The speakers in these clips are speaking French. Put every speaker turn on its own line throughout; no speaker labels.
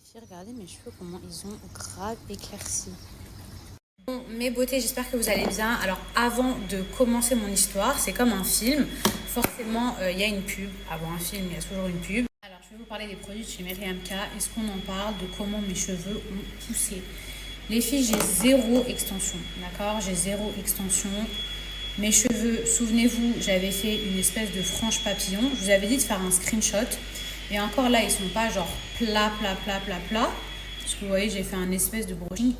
filles, regardez mes cheveux, comment ils ont grave éclairci.
Bon, mes beautés, j'espère que vous allez bien. Alors, avant de commencer mon histoire, c'est comme un film. Forcément, il y a une pub. Avant un film, il y a toujours une pub. Alors, je vais vous parler des produits de chez Myriam K. Est-ce qu'on en parle de comment mes cheveux ont poussé? Les filles, j'ai zéro extension, d'accord? J'ai zéro extension. Mes cheveux, souvenez-vous, j'avais fait une espèce de frange papillon. Je vous avais dit de faire un screenshot. Et encore là, ils sont pas genre plat. Parce que vous voyez, j'ai fait un espèce de brushing.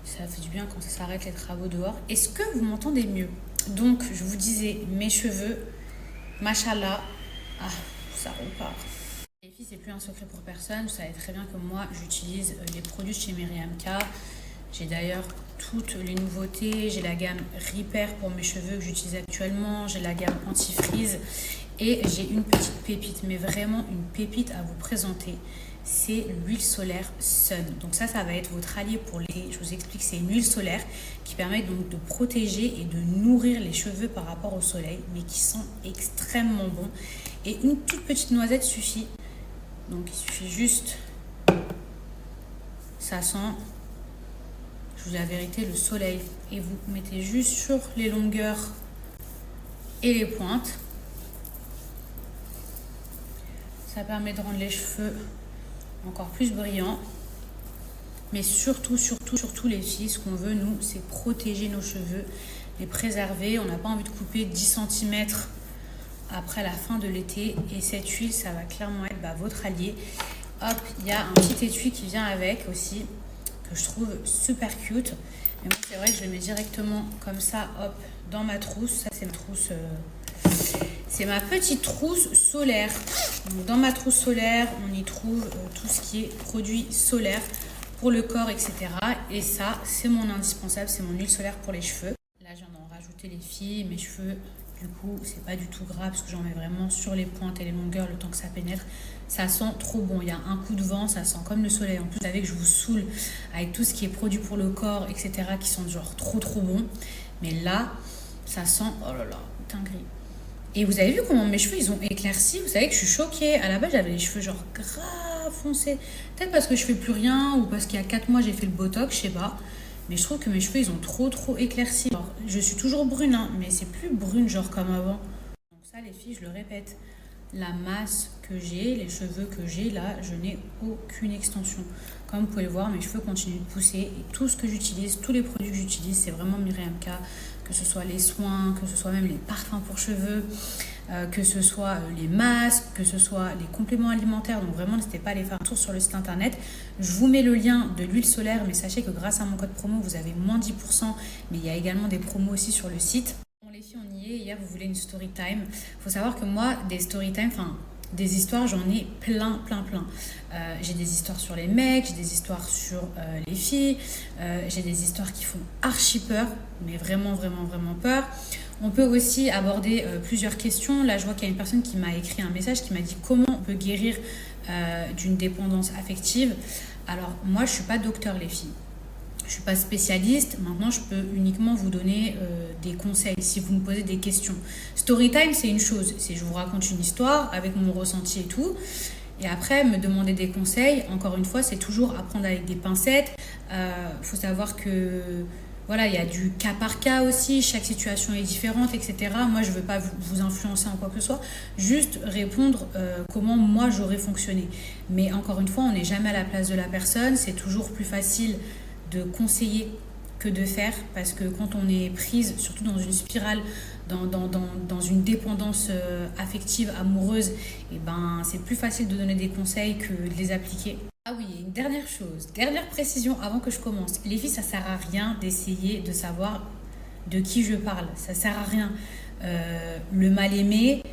Ça fait du bien quand ça s'arrête les travaux dehors. Est-ce que vous m'entendez mieux? Donc, je vous disais, mes cheveux, machallah, ça repart. Les filles, c'est plus un secret pour personne. Vous savez très bien que moi, j'utilise les produits chez Myriam K. J'ai d'ailleurs toutes les nouveautés. J'ai la gamme Repair pour mes cheveux que j'utilise actuellement. J'ai la gamme anti-frizz. Et j'ai une petite pépite, mais vraiment une pépite à vous présenter. C'est l'huile solaire Sun. Donc ça va être votre allié pour l'été. Je vous explique, c'est une huile solaire qui permet donc de protéger et de nourrir les cheveux par rapport au soleil, mais qui sent extrêmement bon. Et une toute petite noisette suffit. Donc il suffit juste, ça sent, je vous dis la vérité, le soleil. Et vous mettez juste sur les longueurs et les pointes. Ça permet de rendre les cheveux encore plus brillants. Mais surtout les filles, ce qu'on veut, nous, c'est protéger nos cheveux, les préserver. On n'a pas envie de couper 10 cm après la fin de l'été. Et cette huile, ça va clairement être votre allié. Hop, il y a un petit étui qui vient avec aussi, que je trouve super cute. Mais moi, c'est vrai que je le mets directement comme ça, hop, dans ma trousse. Ça, c'est ma trousse... C'est ma petite trousse solaire. Donc, dans ma trousse solaire, on y trouve tout ce qui est produits solaires pour le corps, etc. Et ça, c'est mon indispensable, c'est mon huile solaire pour les cheveux. Là, j'en ai rajouté les filles. Mes cheveux, du coup, c'est pas du tout gras parce que j'en mets vraiment sur les pointes et les longueurs le temps que ça pénètre. Ça sent trop bon. Il y a un coup de vent, ça sent comme le soleil. En plus, vous savez que je vous saoule avec tout ce qui est produit pour le corps, etc. qui sont genre trop bon. Mais là, ça sent, oh là là, dinguerie. Et vous avez vu comment mes cheveux, ils ont éclairci. Vous savez que je suis choquée. À la base, j'avais les cheveux genre grave foncés. Peut-être parce que je fais plus rien ou parce qu'il y a 4 mois, j'ai fait le botox, je sais pas. Mais je trouve que mes cheveux, ils ont trop éclairci. Alors, je suis toujours brune, hein, mais c'est plus brune genre comme avant. Donc ça, les filles, je le répète. La masse que j'ai, les cheveux que j'ai, là, je n'ai aucune extension. Comme vous pouvez le voir, mes cheveux continuent de pousser. Et tout ce que j'utilise, tous les produits que j'utilise, c'est vraiment Myriam K. Que ce soit les soins, que ce soit même les parfums pour cheveux, que ce soit les masques, que ce soit les compléments alimentaires. Donc vraiment, n'hésitez pas à aller faire un tour sur le site internet. Je vous mets le lien de l'huile solaire, mais sachez que grâce à mon code promo, vous avez moins 10%. Mais il y a également des promos aussi sur le site. Bon, les filles, on y est. Hier, vous voulez une story time. Il faut savoir que moi, des story time, des histoires, j'en ai plein. J'ai des histoires sur les mecs, j'ai des histoires sur les filles, j'ai des histoires qui font archi peur, mais vraiment peur. On peut aussi aborder plusieurs questions. Là, je vois qu'il y a une personne qui m'a écrit un message qui m'a dit comment on peut guérir d'une dépendance affective. Alors, moi, je ne suis pas docteur, les filles. Je ne suis pas spécialiste. Maintenant, je peux uniquement vous donner des conseils si vous me posez des questions. Storytime, c'est une chose. C'est je vous raconte une histoire avec mon ressenti et tout. Et après, me demander des conseils, encore une fois, c'est toujours apprendre avec des pincettes. Faut savoir que voilà, il y a du cas par cas aussi. Chaque situation est différente, etc. Moi, je ne veux pas vous influencer en quoi que ce soit. Juste répondre comment moi, j'aurais fonctionné. Mais encore une fois, on n'est jamais à la place de la personne. C'est toujours plus facile de conseiller que de faire, parce que quand on est prise, surtout dans une spirale, dans une dépendance affective, amoureuse, et c'est plus facile de donner des conseils que de les appliquer. Ah oui, une dernière chose, dernière précision avant que je commence. Les filles, ça sert à rien d'essayer de savoir de qui je parle, ça sert à rien. Le mal-aimé,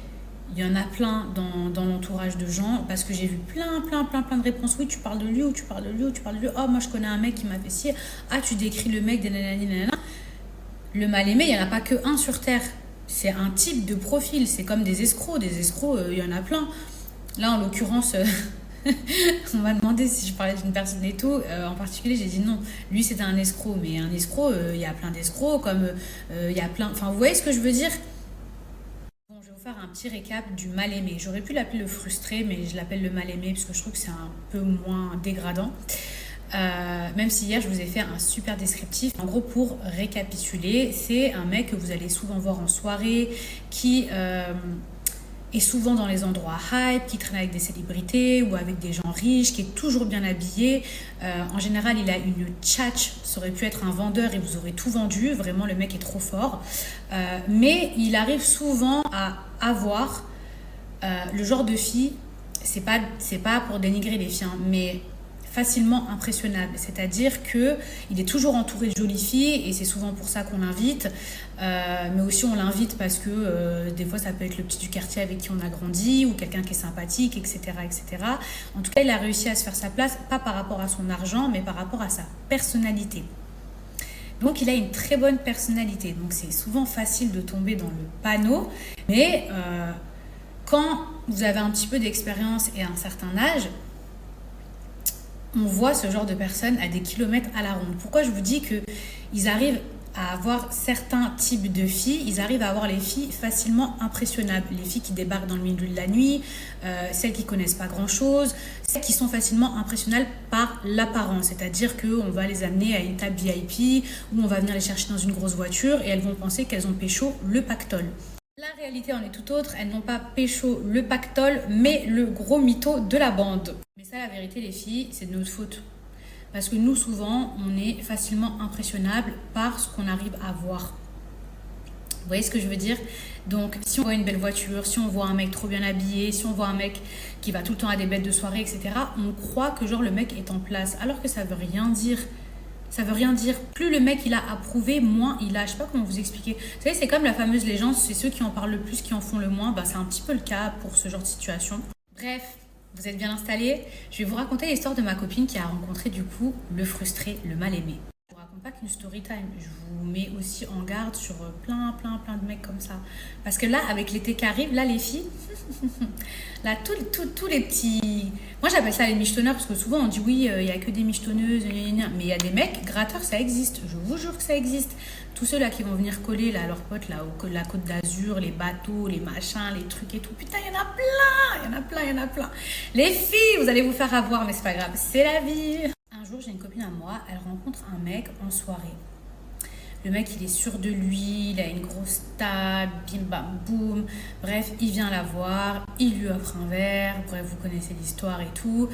il y en a plein dans l'entourage de gens, parce que j'ai vu plein de réponses. Oui, tu parles de lui, ou tu parles de lui, ou tu parles de lui. Oh, moi, je connais un mec qui m'a fait ci. Ah, tu décris le mec des nanani. Le mal-aimé, il n'y en a pas que un sur Terre. C'est un type de profil. C'est comme des escrocs. Des escrocs, il y en a plein. Là, en l'occurrence, on m'a demandé si je parlais d'une personne et tout. En particulier, j'ai dit non. Lui, c'était un escroc. Mais un escroc, il y a plein d'escrocs. Comme il y a plein... Enfin, vous voyez ce que je veux dire? faire un petit récap du mal aimé. J'aurais pu l'appeler le frustré, mais je l'appelle le mal aimé parce que je trouve que c'est un peu moins dégradant. Même si hier je vous ai fait un super descriptif. En gros, pour récapituler, c'est un mec que vous allez souvent voir en soirée, qui est souvent dans les endroits hype, qui traîne avec des célébrités ou avec des gens riches, qui est toujours bien habillé. En général, il a une tchatch, ça aurait pu être un vendeur et vous aurez tout vendu. Vraiment, le mec est trop fort. Mais il arrive souvent à avoir le genre de fille, c'est pas pour dénigrer les filles, hein, mais facilement impressionnable. C'est-à-dire qu'il est toujours entouré de jolies filles et c'est souvent pour ça qu'on l'invite. Mais aussi on l'invite parce que des fois ça peut être le petit du quartier avec qui on a grandi ou quelqu'un qui est sympathique, etc., etc. En tout cas, il a réussi à se faire sa place, pas par rapport à son argent, mais par rapport à sa personnalité. Donc il a une très bonne personnalité. Donc c'est souvent facile de tomber dans le panneau. Mais quand vous avez un petit peu d'expérience et un certain âge, on voit ce genre de personnes à des kilomètres à la ronde. Pourquoi je vous dis qu'ils arrivent à avoir certains types de filles, ils arrivent à avoir les filles facilement impressionnables. Les filles qui débarquent dans le milieu de la nuit, celles qui connaissent pas grand-chose, celles qui sont facilement impressionnables par l'apparence. C'est-à-dire qu'on va les amener à une table VIP ou on va venir les chercher dans une grosse voiture et elles vont penser qu'elles ont pécho le pactole. La réalité en est tout autre, elles n'ont pas pécho le pactole, mais le gros mytho de la bande. Mais ça, la vérité, les filles, c'est de notre faute. Parce que nous, souvent, on est facilement impressionnable par ce qu'on arrive à voir. Vous voyez ce que je veux dire? Donc, si on voit une belle voiture, si on voit un mec trop bien habillé, si on voit un mec qui va tout le temps à des bêtes de soirée, etc., on croit que genre le mec est en place, alors que ça veut rien dire. Ça veut rien dire. Plus le mec il a approuvé, moins il a. Je sais pas comment vous expliquer. Vous savez, c'est comme la fameuse légende, c'est ceux qui en parlent le plus qui en font le moins. Bah, c'est un petit peu le cas pour ce genre de situation. Bref, vous êtes bien installés. Je vais vous raconter l'histoire de ma copine qui a rencontré du coup le frustré, le mal aimé. Je vous raconte pas qu'une story time. Je vous mets aussi en garde sur plein de mecs comme ça. Parce que là, avec l'été qui arrive, là les filles, là tous les petits... Moi j'appelle ça les michetonneurs parce que souvent on dit oui, il n'y a que des michetonneuses, mais il y a des mecs gratteurs, ça existe. Je vous jure que ça existe. Tous ceux là qui vont venir coller là, leurs potes là, la Côte d'Azur, les bateaux, les machins, les trucs et tout. Putain, il y en a plein. Les filles, vous allez vous faire avoir, mais c'est pas grave, c'est la vie. Un jour, j'ai une copine à moi, elle rencontre un mec en soirée. Le mec, il est sûr de lui, il a une grosse table, bim bam boum. Bref, il vient la voir, il lui offre un verre. Bref, vous connaissez l'histoire et tout.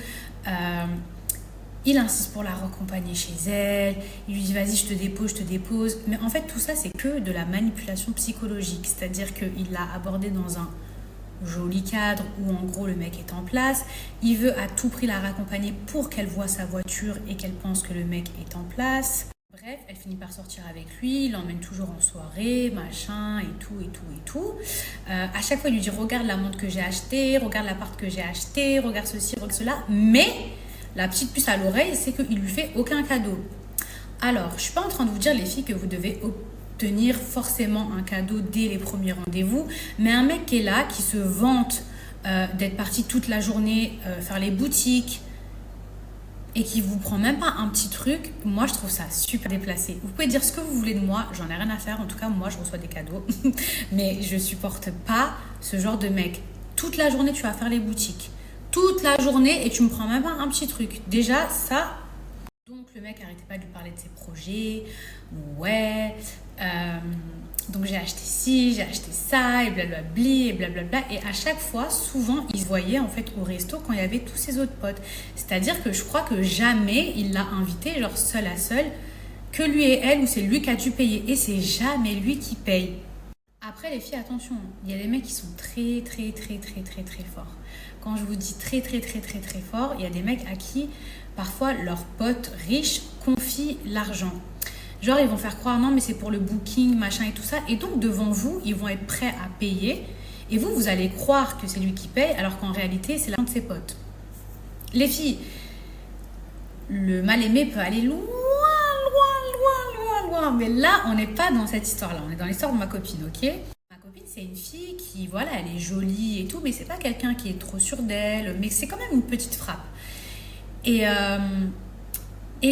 Il insiste pour la raccompagner chez elle. Il lui dit vas-y, je te dépose. Mais en fait, tout ça, c'est que de la manipulation psychologique. C'est-à-dire qu'il l'a abordé dans un joli cadre où en gros le mec est en place. Il veut à tout prix la raccompagner pour qu'elle voie sa voiture et qu'elle pense que le mec est en place. Bref, elle finit par sortir avec lui, il l'emmène toujours en soirée, machin, et tout. À chaque fois, il lui dit regarde la montre que j'ai achetée, regarde l'appart que j'ai acheté, regarde ceci, regarde cela. Mais la petite puce à l'oreille, c'est qu'il lui fait aucun cadeau. Alors, je suis pas en train de vous dire les filles que vous devez obtenir forcément un cadeau dès les premiers rendez-vous, mais un mec qui est là, qui se vante d'être parti toute la journée faire les boutiques, et qui vous prend même pas un petit truc, moi je trouve ça super déplacé. Vous pouvez dire ce que vous voulez de moi, j'en ai rien à faire, en tout cas moi je reçois des cadeaux, mais je supporte pas ce genre de mec. Toute la journée tu vas faire les boutiques, toute la journée et tu me prends même pas un petit truc. Déjà ça, donc le mec arrêtait pas de lui parler de ses projets, ouais, donc j'ai acheté ci, j'ai acheté ça, et blablabli, et blablabla. Et à chaque fois, souvent, il se voyait en fait au resto quand il y avait tous ses autres potes. C'est-à-dire que je crois que jamais il l'a invité, genre seul à seul, que lui et elle, ou c'est lui qui a dû payer. Et c'est jamais lui qui paye. Après, les filles, attention, il y a des mecs qui sont très forts. Quand je vous dis très forts, il y a des mecs à qui, parfois, leurs potes riches confient l'argent. Genre, ils vont faire croire, non, mais c'est pour le booking, machin et tout ça. Et donc, devant vous, ils vont être prêts à payer. Et vous allez croire que c'est lui qui paye, alors qu'en réalité, c'est l'argent de ses potes. Les filles, le mal-aimé peut aller loin. Mais là, on n'est pas dans cette histoire-là. On est dans l'histoire de ma copine, ok ? Ma copine, c'est une fille qui, voilà, elle est jolie et tout, mais c'est pas quelqu'un qui est trop sûr d'elle. Mais c'est quand même une petite frappe. Et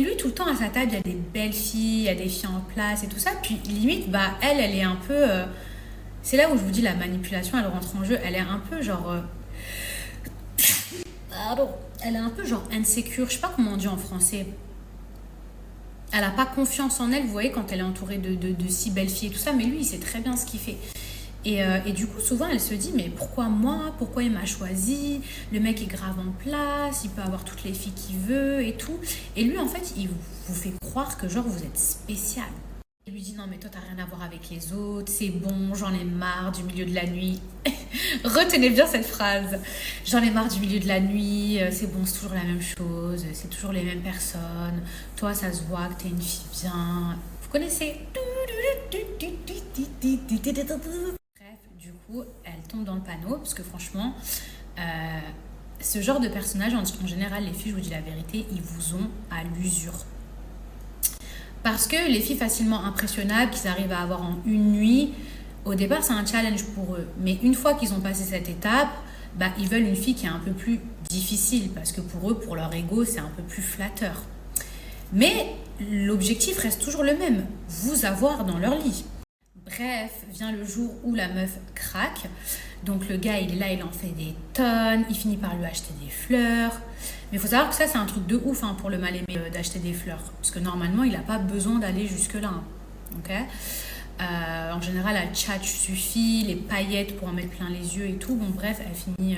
lui, tout le temps à sa table, il y a des belles filles, il y a des filles en place et tout ça. Puis limite, bah, elle est un peu... C'est là où je vous dis la manipulation, elle rentre en jeu. Elle est un peu genre... Pardon. Elle est un peu genre insécure. Je sais pas comment on dit en français. Elle n'a pas confiance en elle, vous voyez, quand elle est entourée de si belles filles et tout ça. Mais lui, il sait très bien ce qu'il fait. Et du coup, souvent, elle se dit, mais pourquoi moi? Pourquoi il m'a choisi? Le mec est grave en place, il peut avoir toutes les filles qu'il veut et tout. Et lui, en fait, il vous fait croire que genre, vous êtes spécial. Il lui dit, non, mais toi, t'as rien à voir avec les autres, c'est bon, j'en ai marre du milieu de la nuit. Retenez bien cette phrase. J'en ai marre du milieu de la nuit, c'est bon, c'est toujours la même chose, c'est toujours les mêmes personnes. Toi, ça se voit que t'es une fille bien. Vous connaissez? Bref, du coup, elle tombe dans le panneau, parce que franchement, ce genre de personnage, en général, les filles, je vous dis la vérité, ils vous ont à l'usure. Parce que les filles facilement impressionnables qu'ils arrivent à avoir en une nuit, au départ, c'est un challenge pour eux. Mais une fois qu'ils ont passé cette étape, bah, ils veulent une fille qui est un peu plus difficile, parce que pour eux, pour leur ego, c'est un peu plus flatteur. Mais l'objectif reste toujours le même, vous avoir dans leur lit. Bref, vient le jour où la meuf craque. Donc le gars, il est là, il en fait des tonnes. Il finit par lui acheter des fleurs. Mais il faut savoir que ça, c'est un truc de ouf hein, pour le mal aimé d'acheter des fleurs. Parce que normalement, il n'a pas besoin d'aller jusque-là. Hein. Okay, en général, la tchatch suffit, les paillettes pour en mettre plein les yeux et tout. Bon, bref, elle finit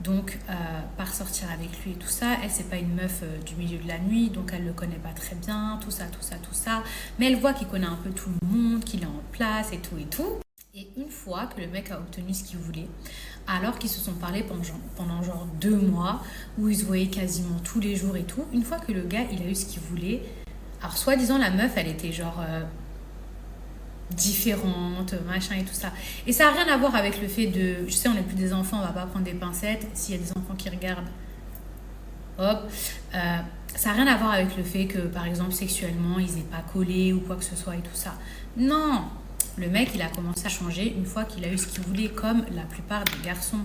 donc par sortir avec lui et tout ça. Elle, c'est pas une meuf du milieu de la nuit, donc elle le connaît pas très bien, tout ça. Mais elle voit qu'il connaît un peu tout le monde, qu'il est en place et tout et tout. Et une fois que le mec a obtenu ce qu'il voulait, alors qu'ils se sont parlé pendant genre 2 mois, où ils se voyaient quasiment tous les jours et tout, une fois que le gars, il a eu ce qu'il voulait, alors soi-disant la meuf, elle était genre différente, machin et tout ça. Et ça n'a rien à voir avec le fait de, je sais, on n'est plus des enfants, on va pas prendre des pincettes, s'il y a des enfants qui regardent, hop, ça n'a rien à voir avec le fait que, par exemple, sexuellement, ils n'aient pas collé ou quoi que ce soit et tout ça. Non! Le mec, il a commencé à changer une fois qu'il a eu ce qu'il voulait, comme la plupart des garçons.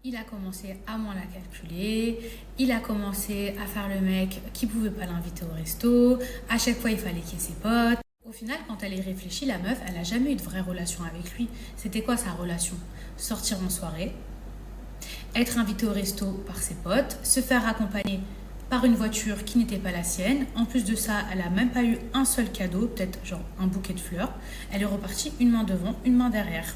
Il a commencé à moins la calculer, il a commencé à faire le mec qui ne pouvait pas l'inviter au resto, à chaque fois il fallait qu'il y ait ses potes. Au final, quand elle y réfléchit, la meuf, elle n'a jamais eu de vraie relation avec lui. C'était quoi sa relation? Sortir en soirée, être invitée au resto par ses potes, se faire accompagner par une voiture qui n'était pas la sienne. En plus de ça, elle n'a même pas eu un seul cadeau, peut-être genre un bouquet de fleurs. Elle est repartie une main devant, une main derrière.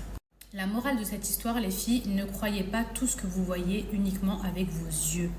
La morale de cette histoire, les filles, ne croyez pas tout ce que vous voyez uniquement avec vos yeux.